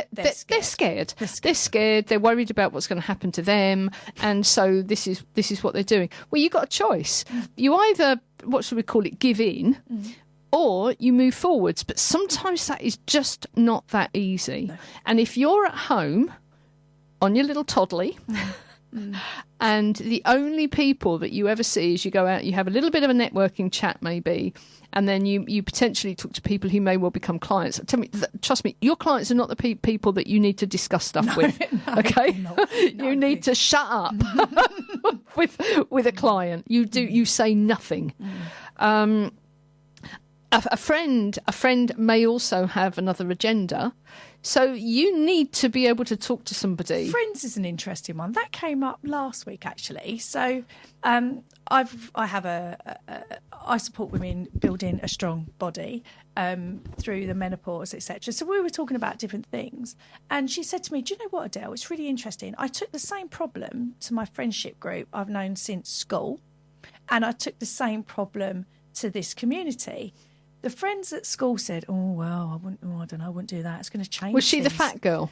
scared. They're scared. They're worried about what's going to happen to them, and so this is what they're doing. Well, you've got a choice. You either, what should we call it, give in, or you move forwards. But sometimes that is just not that easy. No. And if you're at home on your little toddly, and the only people that you ever see is you go out, you have a little bit of a networking chat maybe, and then you potentially talk to people who may well become clients. Trust me, your clients are not the people that you need to discuss stuff with. Okay, you need to shut up with a client. You say nothing. A friend may also have another agenda. So you need to be able to talk to somebody. Friends is an interesting one. That came up last week, actually. So I support women building a strong body through the menopause, etc. So we were talking about different things. And she said to me, do you know what, Adelle? It's really interesting. I took the same problem to my friendship group I've known since school. And I took the same problem to this community. The friends at school said, I don't know, I wouldn't do that. It's going to change. Was she the fat girl?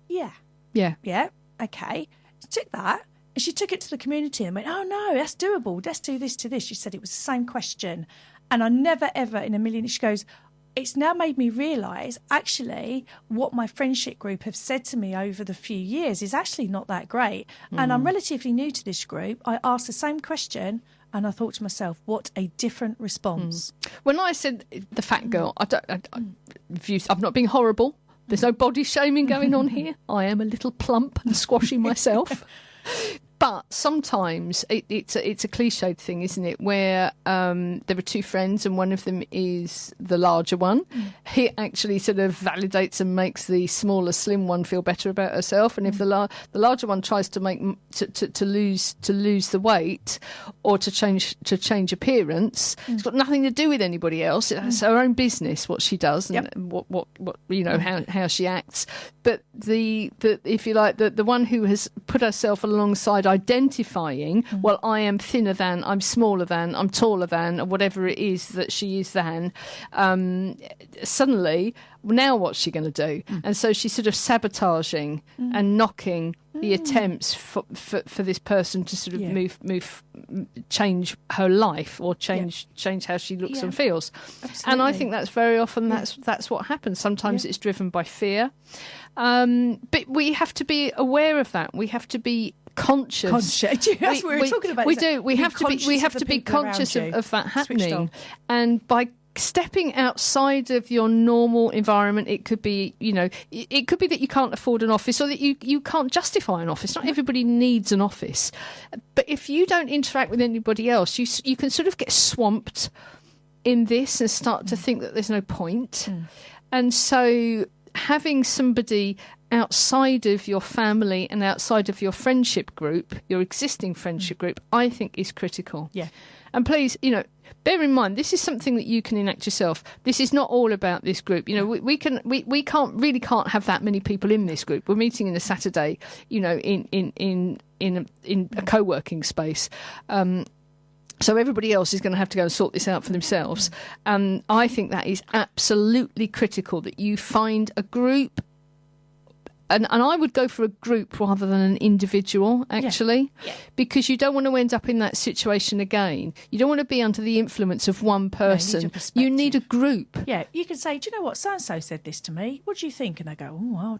Yeah. Yeah. Okay. She took that and she took it to the community and went, oh, no, that's doable. Let's do this to this. She said it was the same question. And I never, ever in a million, she goes, it's now made me realise, actually, what my friendship group have said to me over the few years is actually not that great. And I'm relatively new to this group. I asked the same question. And I thought to myself, what a different response. When I said the fat girl, I'm not being horrible. There's no body shaming going on here. I am a little plump and squashy myself. But sometimes it's a cliched thing, isn't it, where there are two friends and one of them is the larger one. He actually sort of validates and makes the smaller, slim one feel better about herself. And if the larger one tries to make to lose the weight or to change appearance, it's got nothing to do with anybody else. It's her own business what she does and what how she acts. But the if you like the one who has put herself alongside identifying, well, I am thinner than, I'm smaller than, I'm taller than, or whatever it is that she is than, suddenly, now what's she going to do? And so she's sort of sabotaging and knocking the attempts for this person to sort of change her life or change how she looks and feels. Absolutely. And I think that's very often that's what happens. Sometimes it's driven by fear. But we have to be aware of that. We have to be conscious. That's what we were talking about. We do. We have to be conscious of that happening. And by stepping outside of your normal environment, it could be, it could be that you can't afford an office or that you can't justify an office. Not everybody needs an office. But if you don't interact with anybody else, you can sort of get swamped in this and start to think that there's no point. And so having somebody outside of your family and outside of your friendship group, your existing friendship group, I think is critical. Yeah. And please, bear in mind, this is something that you can enact yourself. This is not all about this group. We can't have that many people in this group. We're meeting in a Saturday, in a co-working space. So everybody else is going to have to go and sort this out for themselves. And I think that is absolutely critical, that you find a group. And I would go for a group rather than an individual, actually, because you don't want to end up in that situation again. You don't want to be under the influence of one person. You need a group. Yeah, you can say, do you know what, so-and-so said this to me. What do you think? And they go, well,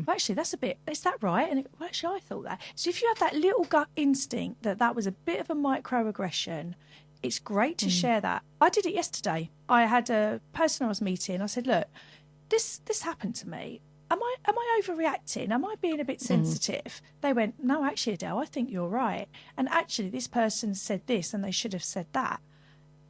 actually, that's a bit, is that right? And actually, I thought that. So if you have that little gut instinct that was a bit of a microaggression, it's great to share that. I did it yesterday. I had a person I was meeting. I said, look, this happened to me. Am I overreacting? Am I being a bit sensitive? They went, no, actually, Adelle, I think you're right. And actually, this person said this and they should have said that.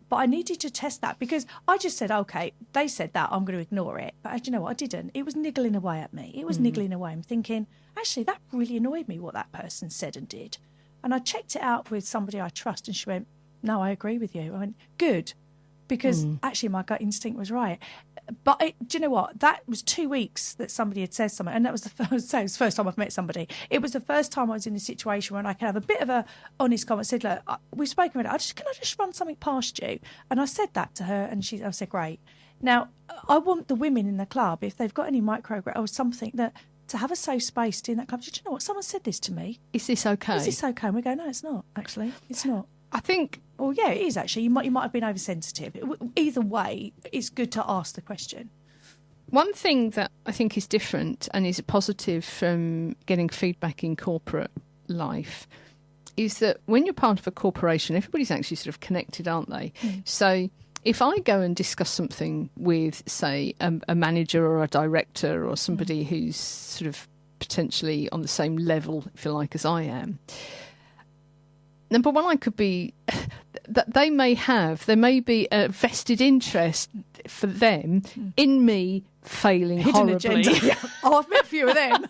But I needed to test that because I just said, okay, they said that, I'm going to ignore it. But you know what? I didn't. It was niggling away at me. It was niggling away. I'm thinking, actually, that really annoyed me what that person said and did. And I checked it out with somebody I trust and she went, no, I agree with you. I went, good. Because actually my gut instinct was right. But do you know what? That was 2 weeks that somebody had said something. And that was the first time I've met somebody. It was the first time I was in a situation where I could have a bit of a honest comment. I said, look, we've spoken about it. Can I just run something past you? And I said that to her and I said, great. Now, I want the women in the club, if they've got any microaggression or something, to have a safe space in that club. Do you know what? Someone said this to me. Is this okay? Is this okay? And we go, no, it's not, actually. It's not. I think... Well, yeah, it is actually. You might have been oversensitive. Either way, it's good to ask the question. One thing that I think is different and is a positive from getting feedback in corporate life is that when you're part of a corporation, everybody's actually sort of connected, aren't they? So if I go and discuss something with, say, a manager or a director or somebody who's sort of potentially on the same level, if you like, as I am, number one, I could be that there may be a vested interest for them in me failing hidden horribly. Agenda. Oh, I've met a few of them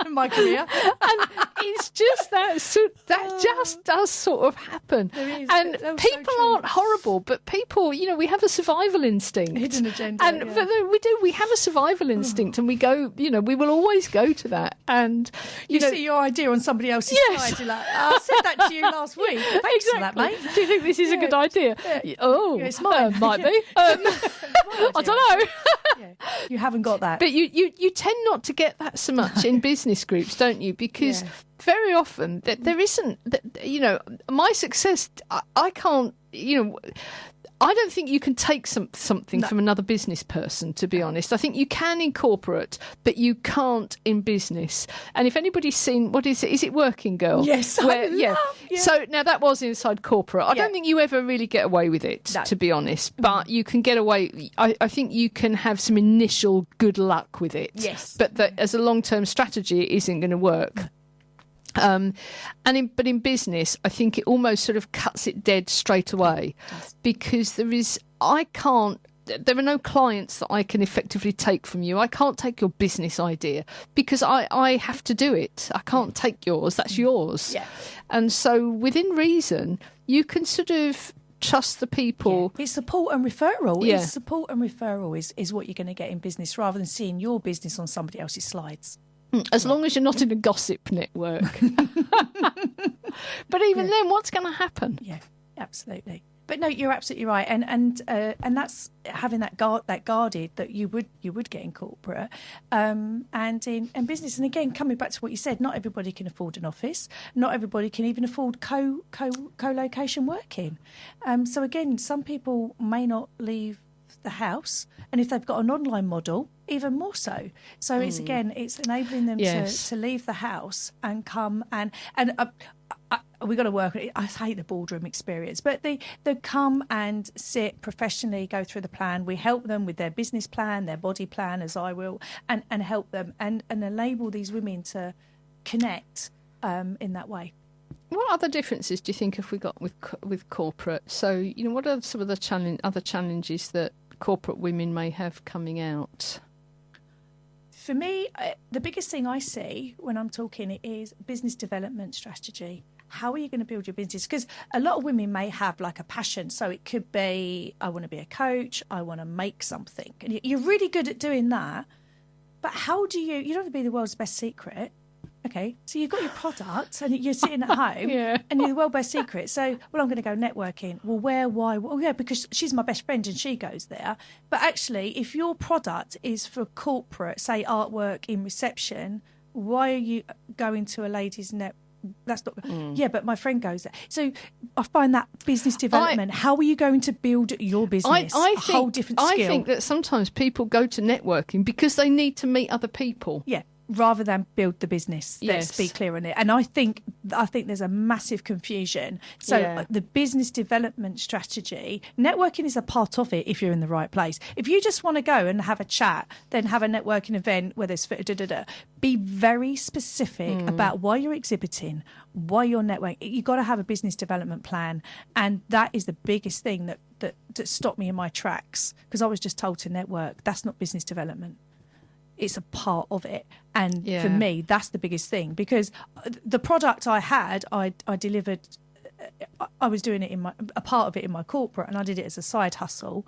in my career. And it's just that just does sort of happen. And people aren't horrible, but people, we have a survival instinct. Hidden agenda. And we have a survival instinct and we go, we will always go to that. And you see your idea on somebody else's side, you're like, I said that to you last week. Thanks for that, mate. Do you think this is a good idea? Yeah. Oh, it's mine. Might be. I don't know. You haven't got that. But you tend not to get that so much in business groups, don't you? Because very often there isn't, my success, I can't, I don't think you can take something from another business person, to be honest. I think you can in corporate, but you can't in business. And if anybody's seen, what is it? Is it Working Girl? Yes, Yeah. So now that was inside corporate. I don't think you ever really get away with it, to be honest. But you can get away. I think you can have some initial good luck with it. Yes. But that as a long-term strategy, it isn't going to work. But in business, I think it almost sort of cuts it dead straight away, because there are no clients that I can effectively take from you. I can't take your business idea because I have to do it. I can't take yours. That's yours. Yeah. And so within reason, you can sort of trust the people. It's support and referral. Yeah. It's support and referral is what you're going to get in business, rather than seeing your business on somebody else's slides. As long as you're not in a gossip network. But even then, what's going to happen? Yeah, absolutely. But no, you're absolutely right, and that's having that guarded that you would get in corporate, and in business. And again, coming back to what you said, not everybody can afford an office. Not everybody can even afford co-location working. So again, some people may not leave the house, and if they've got an online model, even more so. So it's enabling them to leave the house and come and we got to work. I hate the boardroom experience, but they come and sit professionally, go through the plan. We help them with their business plan, their body plan, as I will, and help them and enable these women to connect in that way. What other differences do you think have we got with corporate? So, what are some of the other challenges that corporate women may have coming out? For me, the biggest thing I see when I'm talking is business development strategy. How are you going to build your business? Because a lot of women may have like a passion. So it could be, I want to be a coach, I want to make something. And you're really good at doing that. But how do you don't want to be the world's best secret. Okay, so you've got your product and you're sitting at home and you're the world's best secret. So, I'm going to go networking. Well, where, why? Well, yeah, because she's my best friend and she goes there. But actually, if your product is for corporate, say artwork in reception, why are you going to a ladies' net? That's not. Yeah, but my friend goes there. So I find that business development. How are you going to build your business? I think, a whole different skill. I think that sometimes people go to networking because they need to meet other people. Yeah. Rather than build the business. Let's be clear on it. And I think there's a massive confusion. So the business development strategy, networking is a part of it if you're in the right place. If you just want to go and have a chat, then have a networking event where there's be very specific about why you're exhibiting, why you're networking. You've got to have a business development plan. And that is the biggest thing that stopped me in my tracks, because I was just told to network. That's not business development. It's a part of it. And for me, that's the biggest thing, because the product I had, I delivered, I was doing it a part of it in my corporate, and I did it as a side hustle.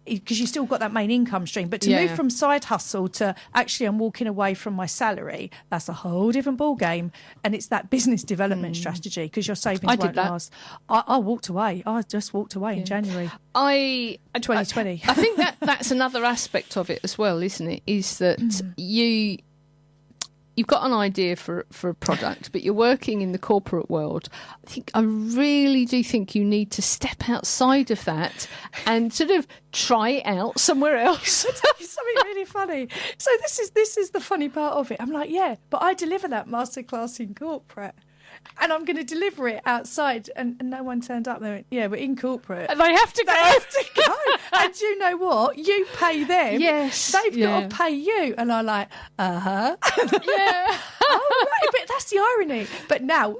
Because you still got that main income stream. But to move from side hustle to actually I'm walking away from my salary, that's a whole different ball game. And it's that business development strategy, because your savings won't last. I walked away. I just walked away in January 2020. I think that's another aspect of it as well, isn't it? Is that you've got an idea for a product, but you're working in the corporate world. I really do think you need to step outside of that and sort of try it out somewhere else. I'll tell you something really funny. So this is the funny part of it. I'm like, but I deliver that masterclass in corporate. And I'm going to deliver it outside, and no one turned up. They went, we're in corporate. And they have to go. And you know what? You pay them. Yes. They've got to pay you. And I'm like, Yeah. Oh, right. But that's the irony. But now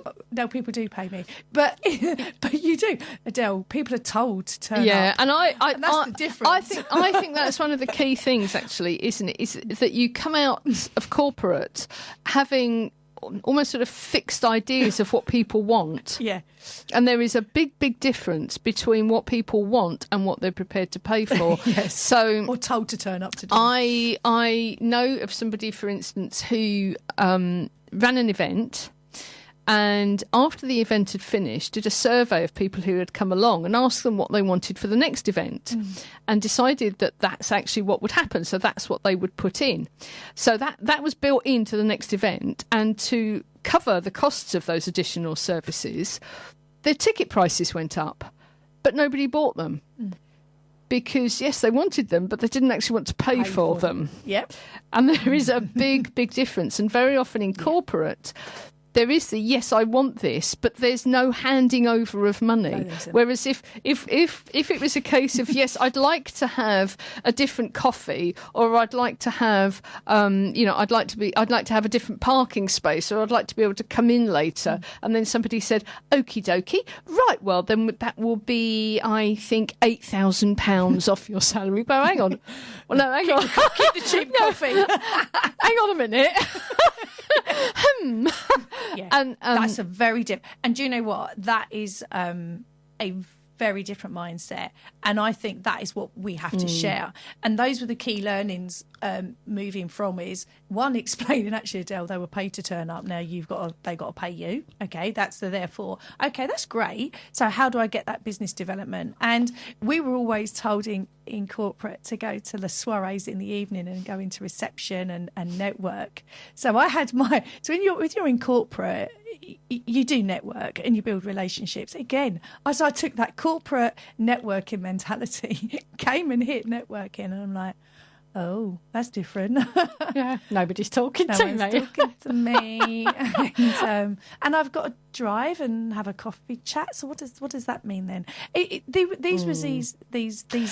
people do pay me. But you do. Adele, people are told to turn up. Yeah, and and that's the difference. I think that's one of the key things, actually, isn't it? Is that you come out of corporate having almost sort of fixed ideas of what people want. Yeah. And there is a big, big difference between what people want and what they're prepared to pay for. Yes. So, or told to turn up to do. I know of somebody, for instance, who ran an event, and after the event had finished, did a survey of people who had come along and asked them what they wanted for the next event, and decided that that's actually what would happen. So that's what they would put in. So that was built into the next event, and to cover the costs of those additional services, their ticket prices went up. but nobody bought them. Because, yes, they wanted them, but they didn't actually want to pay for them. Yep. And there is a big, big difference. And very often in corporate, there is the, yes, I want this, but there's no handing over of money. No, whereas if it was a case of, yes, I'd like to have a different coffee, or I'd like to have, I'd like to have a different parking space, or I'd like to be able to come in later. And then somebody said, okie dokie, right, well, then that will be, I think, £8,000 off your salary. But hang on. Well, no, hang on. Keep the cheap coffee. Hang on a minute. Yeah, and that's a very different. And do you know what? That is a very different mindset, and I think that is what we have to share. And those were the key learnings moving from is one, explaining actually, Adelle, they were paid to turn up. Now they got to pay you. Okay, that's the therefore. Okay, that's great. So how do I get that business development? And we were always told in corporate to go to the soirees in the evening and go into reception and network. So I had when you're in corporate, you do network and you build relationships. Again, as I took that corporate networking mentality, came and hit networking, and I'm like, oh, that's different. Yeah, nobody's talking no to one's me. talking to me. And I've got to drive and have a coffee chat. So what does that mean then? These were these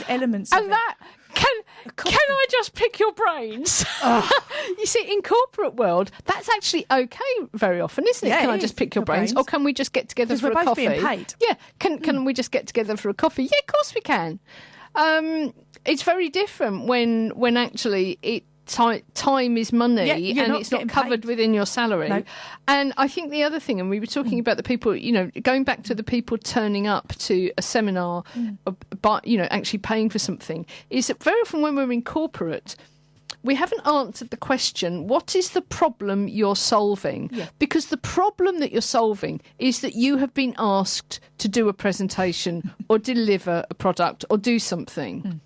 elements. And of that can I just pick your brains? You see, in corporate world, that's actually okay very often, isn't it? Yeah, Can it I is, just pick your brains? Or can we just get together for we're a both coffee? being paid. Yeah, can we just get together for a coffee? Yeah, of course we can. It's very different when actually time is money, you're and not it's not getting covered paid. within your salary. No. And I think the other thing, and we were talking about the people, going back to the people turning up to a seminar, but actually paying for something, is that very often when we're in corporate, we haven't answered the question, what is the problem you're solving? Yeah. Because the problem that you're solving is that you have been asked to do a presentation or deliver a product or do something,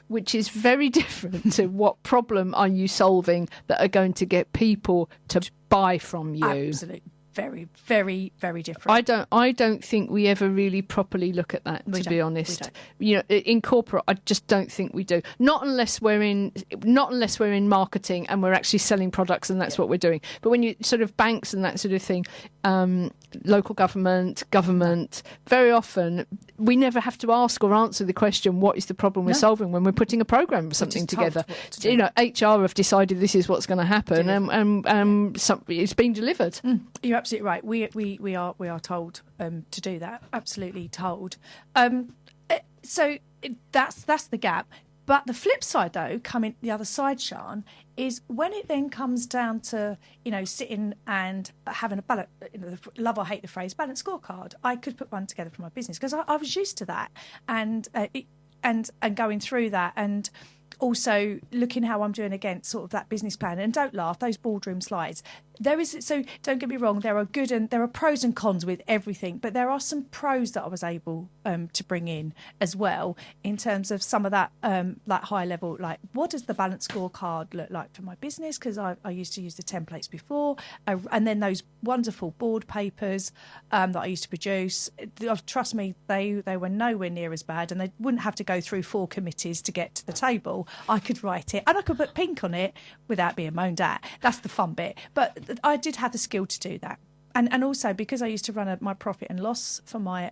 which is very different to what problem are you solving that are going to get people to buy from you. Absolutely. Very, very, very different. I don't think we ever really properly look at that, to be honest. In corporate, I just don't think we do. Not unless we're in marketing and we're actually selling products, and that's what we're doing. But when you sort of banks and that sort of thing, local government, very often we never have to ask or answer the question, what is the problem we're solving, when we're putting a program or something together. HR have decided this is what's going to happen, and it's being delivered. You're absolutely right. We are told to do that. Absolutely told. So that's the gap. But the flip side, though, coming the other side, Sian, is when it then comes down to sitting and having a balanced, love or hate the phrase balanced scorecard. I could put one together for my business because I was used to that, and going through that, and also looking how I'm doing against sort of that business plan. And don't laugh, those boardroom slides. So don't get me wrong, there are pros and cons with everything, but there are some pros that I was able to bring in as well, in terms of some of that like high level, like what does the balanced scorecard look like for my business? Because I used to use the templates before, and then those wonderful board papers that I used to produce. Trust me, they were nowhere near as bad, and they wouldn't have to go through 4 committees to get to the table. I could write it, and I could put pink on it without being moaned at. That's the fun bit. But I did have the skill to do that. And also, because I used to run my profit and loss for my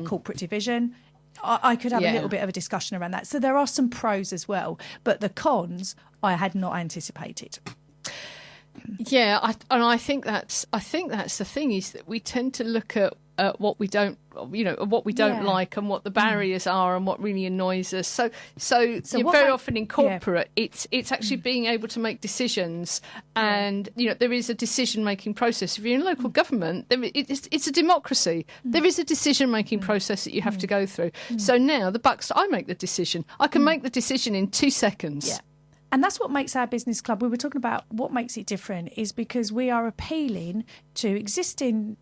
corporate division, I could have a little bit of a discussion around that. So there are some pros as well. But the cons, I had not anticipated. Yeah, I think that's the thing, is that we tend to look at what we don't like, and what the barriers are, and what really annoys us. So very often in corporate, it's actually being able to make decisions, and there is a decision making process. If you're in local government, it's a democracy. There is a decision making process that you have to go through. So now I make the decision. I can make the decision in 2 seconds. Yeah. And that's what makes our business club, we were talking about what makes it different, is because we are appealing to existing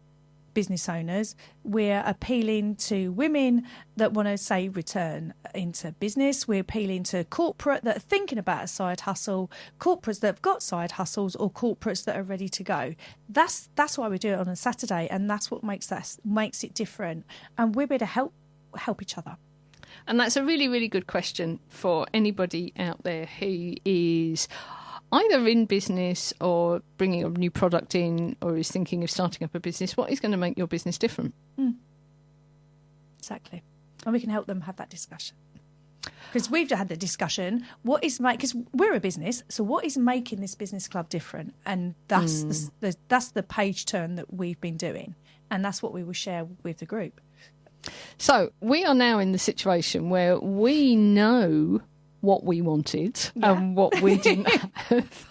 business owners. We're appealing to women that want to, say, return into business. We're appealing to corporate that are thinking about a side hustle, corporates that have got side hustles, or corporates that are ready to go. That's why we do it on a Saturday, and that's what makes it different. And we're here to help help each other. And that's a really, really good question for anybody out there who is either in business or bringing a new product in or is thinking of starting up a business. What is going to make your business different? Exactly. And we can help them have that discussion. Because we've had the discussion, because we're a business, so what is making this business club different? And that's the page turn that we've been doing. And that's what we will share with the group. So we are now in the situation where we know what we wanted and what we didn't have.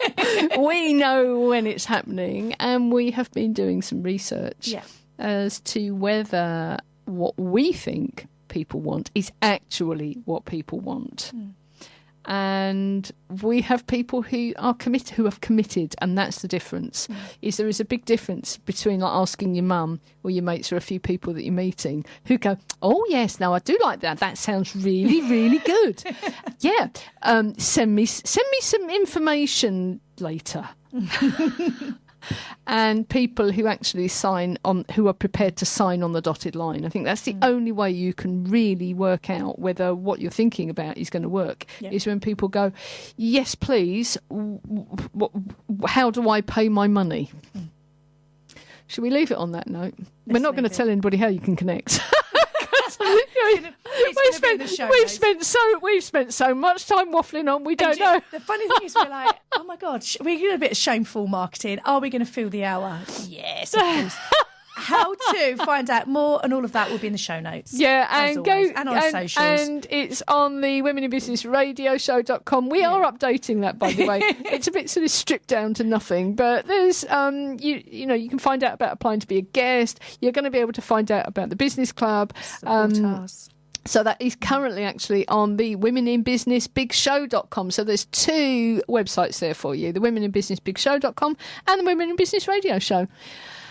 We know when it's happening, and we have been doing some research as to whether what we think people want is actually what people want. And we have people who have committed, and that's the difference. Is there is a big difference between like asking your mum or your mates or a few people that you're meeting who go, oh yes, no, I do like that. That sounds really, really good. Send me some information later. And people who actually sign on, who are prepared to sign on the dotted line. I think that's the only way you can really work out whether what you're thinking about is going to work, is when people go, yes, please, how do I pay my money? Should we leave it on that note? We're not going to tell anybody how you can connect. We've spent so much time waffling on. We don't know. The funny thing is, we're like, oh my god, we're doing a bit of shameful marketing. Are we going to fill the hour? Yes, of course. How to find out more and all of that will be in the show notes. Yeah, and always, and on socials. And it's on the womeninbusinessradioshow.com. We are updating that, by the way. It's a bit sort of stripped down to nothing, but there's you can find out about applying to be a guest. You're going to be able to find out about the business club. Support us. So that is currently actually on the womeninbusinessbigshow.com. So there's two websites there for you, the womeninbusinessbigshow.com and the Women in Business Radio Show.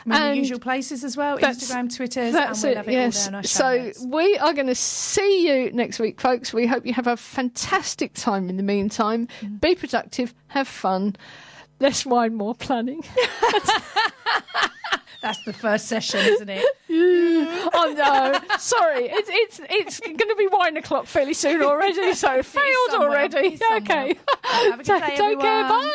And the usual places as well, Instagram, Twitter, and we'll have it all there on our show notes. We are going to see you next week, folks. We hope you have a fantastic time in the meantime. Be productive, have fun, less wine, more planning. That's the first session, isn't it? Oh no, sorry. It's going to be wine o'clock fairly soon already, so failed already. Okay. Have a good day, Take care. Bye.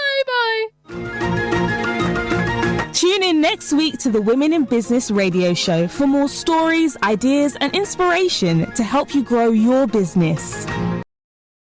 Tune in next week to the Women in Business Radio Show for more stories, ideas, and inspiration to help you grow your business.